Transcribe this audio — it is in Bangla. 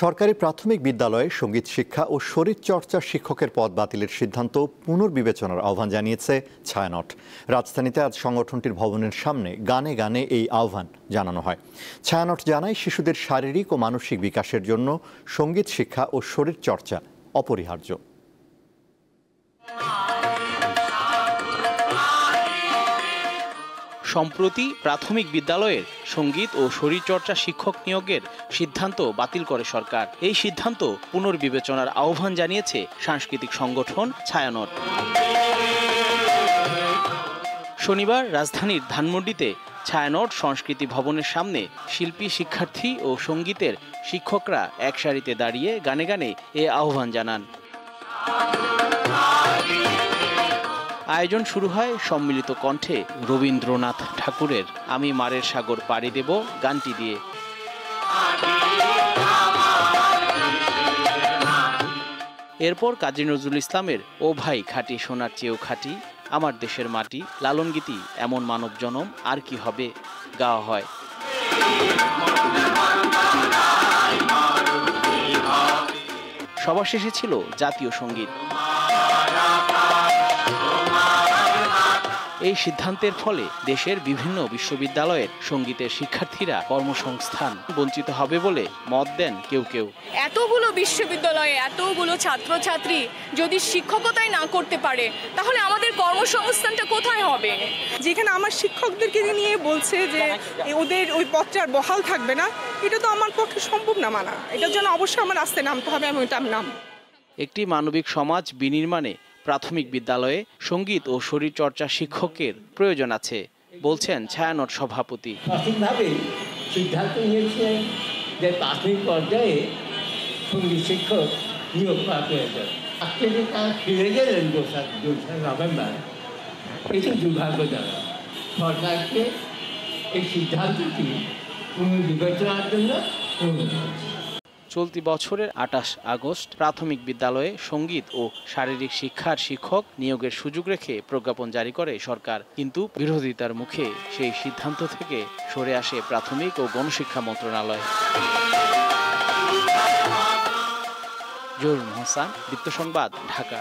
সরকারি প্রাথমিক বিদ্যালয়ে সঙ্গীত শিক্ষা ও শরীরচর্চা শিক্ষকের পদ বাতিলের সিদ্ধান্ত পুনর্বিবেচনার আহ্বান জানিয়েছে ছায়ানট। রাজধানীতে আজ সংগঠনটির ভবনের সামনে গানে গানে এই আহ্বান জানানো হয়। ছায়ানট জানায়, শিশুদের শারীরিক ও মানসিক বিকাশের জন্য সঙ্গীত শিক্ষা ও শরীরচর্চা অপরিহার্য। সম্প্রতি প্রাথমিক বিদ্যালয়ের সঙ্গীত ও শরীরচর্চা শিক্ষক নিয়োগের সিদ্ধান্ত বাতিল করে সরকার। এই সিদ্ধান্ত পুনর্বিবেচনার আহ্বান জানিয়েছে সাংস্কৃতিক সংগঠন ছায়ানট। শনিবার রাজধানীর ধানমন্ডিতে ছায়ানট সংস্কৃতি ভবনের সামনে শিল্পী, শিক্ষার্থী ও সঙ্গীতের শিক্ষকরা এক সারিতে দাঁড়িয়ে গানে গানে এ আহ্বান জানান। আয়োজন শুরু হয় সম্মিলিত কণ্ঠে রবীন্দ্রনাথ ঠাকুরের আমি মারের সাগর পাড়ি দেব গানটি দিয়ে। এরপর কাজী নজরুল ইসলামের ও ভাই খাঁটি সোনার চেয়েও খাঁটি, আমার দেশের মাটি, লালন গীতি, এমন মানব জনম আর কি হবে গাওয়া হয়। সবার শেষে ছিল জাতীয় সঙ্গীত। এই সিদ্ধান্তের ফলে দেশের বিভিন্ন বিশ্ববিদ্যালয়ের সঙ্গীতের শিক্ষার্থীরা কর্মসংস্থান বঞ্চিত হবে বলে মত দেন কেউ কেউ। এতগুলো বিশ্ববিদ্যালয়ে এতগুলো ছাত্রছাত্রী যদি শিক্ষকতাই না করতে পারে, তাহলে আমাদের কর্মসংস্থানটা কোথায় হবে? যেখানে আমার শিক্ষকদেরকে নিয়ে বলছে যে ওদের ওই পদটা আর বহাল থাকবে না, এটা তো আমার পক্ষে সম্ভব না মানা। এটার জন্য অবশ্যই আমার রাস্তায় নামতে হবে, আমি ওইটা নাম। একটি মানবিক সমাজ বিনির্মাণে প্রাথমিক বিদ্যালয়ে সঙ্গীত ও শরীরচর্চা শিক্ষকের প্রয়োজন আছে বলছেন ছায়ানট সভাপতি। সঠিকভাবে সিদ্ধান্ত নিয়েছিলেন যে প্রাথমিক পর্যায়ে সঙ্গীত শিক্ষক নিয়োগ করা প্রয়োজন। আজকে যে তারা ফিরে গেলেন 2 নভেম্বর, এটি দুর্ভাগ্যজনক। সরকারকে এই সিদ্ধান্তটি পুনর্বিবেচনার জন্য অনুরোধ করছি। চলতি বছরের 28 আগস্ট প্রাথমিক বিদ্যালয়ে সঙ্গীত ও শারীরিক শিক্ষার শিক্ষক নিয়োগের সুযোগ রেখে প্রজ্ঞাপন জারি করে সরকার, কিন্তু বিরোধিতার মুখে সেই সিদ্ধান্ত থেকে সরে আসে প্রাথমিক ও গণশিক্ষা মন্ত্রণালয়। জহুরুল হাসান, দীপ্ত সংবাদ, ঢাকা।